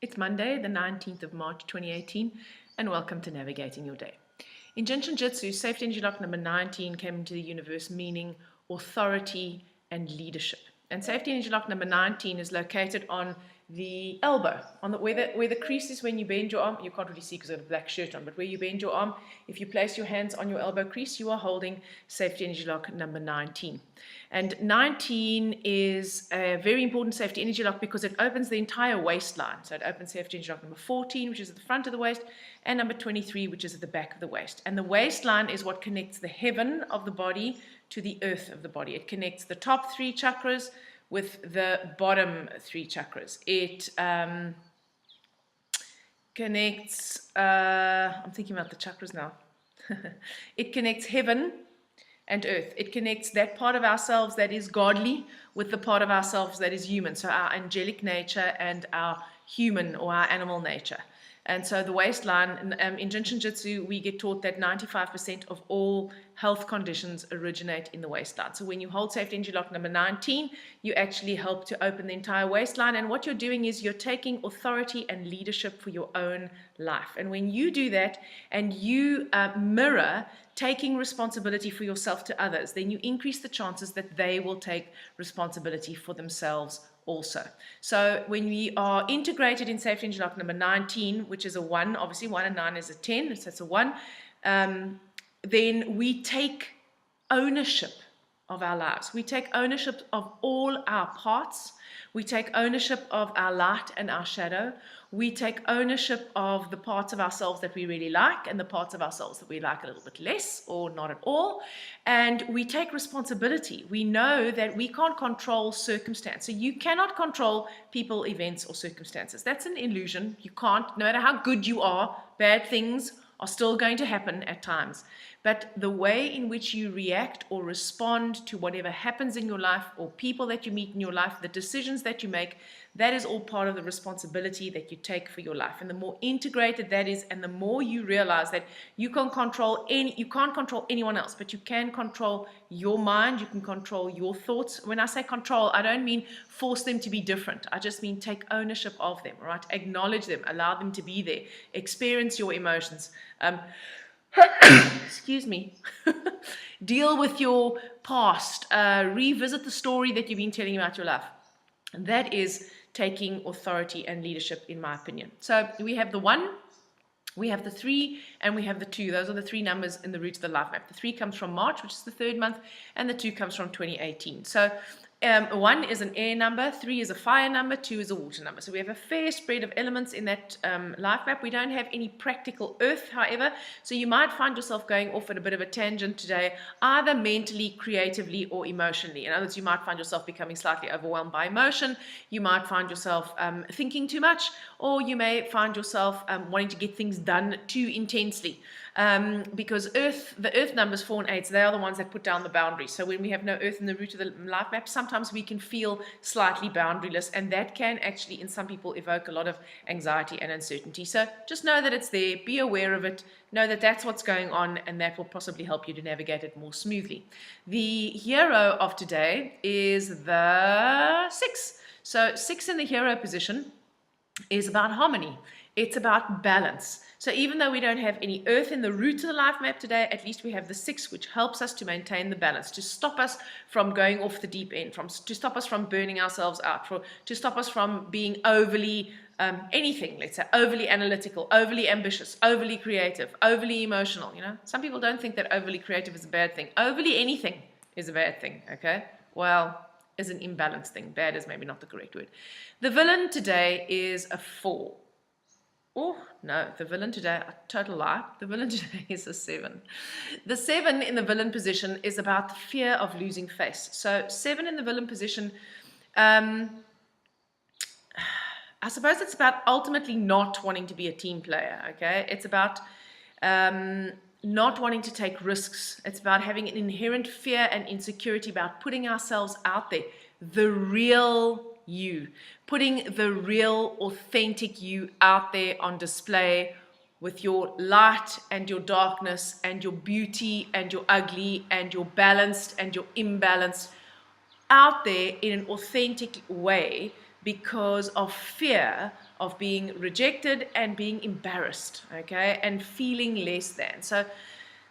It's Monday, the 19th of March, 2018, and welcome to Navigating Your Day. In Jin Shin Jitsu, safety energy lock number 19 came into the universe meaning authority and leadership. And safety energy lock number 19 is located on the elbow, on the where the crease is when you bend your arm. You can't really see because I've got a black shirt on, but where you bend your arm, if you place your hands on your elbow crease, you are holding safety energy lock number 19. And 19 is a very important safety energy lock because it opens the entire waistline. So it opens safety energy lock number 14, which is at the front of the waist, and number 23, which is at the back of the waist. And the waistline is what connects the heaven of the body to the earth of the body. It connects the top three chakras with the bottom three chakras. It connects, I'm thinking about the chakras now. It connects heaven and earth. It connects that part of ourselves that is godly with the part of ourselves that is human. So our angelic nature and our human or our animal nature. And so the waistline, in Jin Shin Jitsu, we get taught that 95% of all health conditions originate in the waistline. So when you hold safety energy lock number 19, you actually help to open the entire waistline. And what you're doing is you're taking authority and leadership for your own life. And when you do that and you mirror taking responsibility for yourself to others, then you increase the chances that they will take responsibility for themselves also. So when we are integrated in safety energy lock number 19, which is a 1, obviously 1 and 9 is a 10, so it's a 1, then we take ownership of our lives. We take ownership of all our parts. We take ownership of our light and our shadow. We take ownership of the parts of ourselves that we really like and the parts of ourselves that we like a little bit less or not at all. And we take responsibility. We know that we can't control circumstance. So you cannot control people, events, or circumstances. That's an illusion. You can't. No matter how good you are, bad things are still going to happen at times. But the way in which you react or respond to whatever happens in your life or people that you meet in your life, the decisions that you make, that is all part of the responsibility that you take for your life. And the more integrated that is, and the more you realize that you can't control anyone else, but you can control your mind, you can control your thoughts. When I say control, I don't mean force them to be different. I just mean take ownership of them, right? Acknowledge them, allow them to be there, experience your emotions. Excuse me. Deal with your past. Revisit the story that you've been telling about your life. And that is taking authority and leadership, in my opinion. So we have the 1, we have the 3, and we have the 2. Those are the 3 numbers in the root of the life map. The 3 comes from March, which is the 3rd month, and the 2 comes from 2018. So 1 is an air number, 3 is a fire number, 2 is a water number. So we have a fair spread of elements in that life map. We don't have any practical earth, however, so you might find yourself going off at a bit of a tangent today, either mentally, creatively, or emotionally. In other words, you might find yourself becoming slightly overwhelmed by emotion, you might find yourself thinking too much, or you may find yourself wanting to get things done too intensely. Because the earth numbers 4 and 8, they are the ones that put down the boundaries. So when we have no earth in the root of the life map, sometimes we can feel slightly boundaryless, and that can actually in some people evoke a lot of anxiety and uncertainty. So just know that it's there, be aware of it, know that that's what's going on, and that will possibly help you to navigate it more smoothly. The hero of today is the 6. So 6 in the hero position is about harmony. It's about balance. So even though we don't have any earth in the root of the life map today, at least we have the 6, which helps us to maintain the balance, to stop us from going off the deep end, to stop us from burning ourselves out, to stop us from being overly anything, let's say, overly analytical, overly ambitious, overly creative, overly emotional. You know, some people don't think that overly creative is a bad thing. Overly anything is a bad thing, okay? Well, is an imbalanced thing. Bad is maybe not the correct word. The villain today is a 4. Oh, no, the villain today, a total lie. The villain today is a 7. The 7 in the villain position is about the fear of losing face. So 7 in the villain position, I suppose it's about ultimately not wanting to be a team player, okay? It's about not wanting to take risks. It's about having an inherent fear and insecurity about putting ourselves out there, the real you, putting the real authentic you out there on display with your light and your darkness and your beauty and your ugly and your balanced and your imbalanced out there in an authentic way because of fear of being rejected and being embarrassed, okay, and feeling less than. So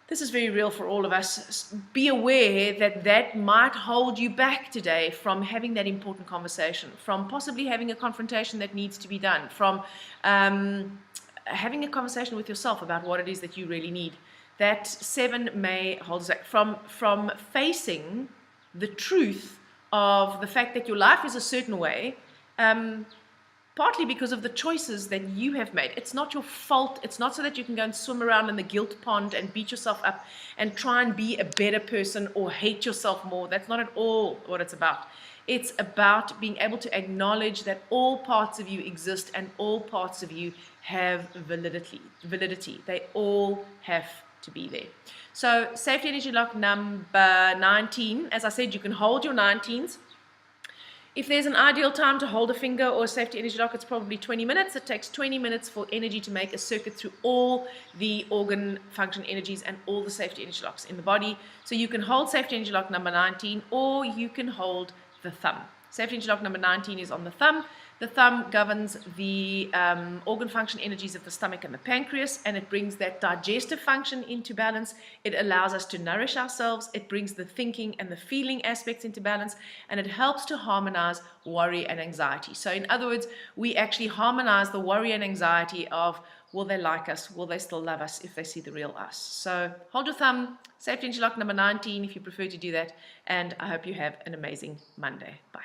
this is very real for all of us. Be aware that that might hold you back today from having that important conversation, from possibly having a confrontation that needs to be done, from having a conversation with yourself about what it is that you really need. That 7 may hold us back from facing the truth of the fact that your life is a certain way, partly because of the choices that you have made. It's not your fault. It's not so that you can go and swim around in the guilt pond and beat yourself up and try and be a better person or hate yourself more. That's not at all what it's about. It's about being able to acknowledge that all parts of you exist and all parts of you have validity. They all have to be there. So safety energy lock number 19. As I said, you can hold your 19s. If there's an ideal time to hold a finger or a safety energy lock, it's probably 20 minutes. It takes 20 minutes for energy to make a circuit through all the organ function energies and all the safety energy locks in the body. So you can hold safety energy lock number 19, or you can hold the thumb. Safety energy lock number 19 is on the thumb. The thumb governs the organ function energies of the stomach and the pancreas, and it brings that digestive function into balance. It allows us to nourish ourselves. It brings the thinking and the feeling aspects into balance, and it helps to harmonize worry and anxiety. So in other words, we actually harmonize the worry and anxiety of, will they like us? Will they still love us if they see the real us? So hold your thumb, safety energy lock number 19 if you prefer to do that, and I hope you have an amazing Monday. Bye.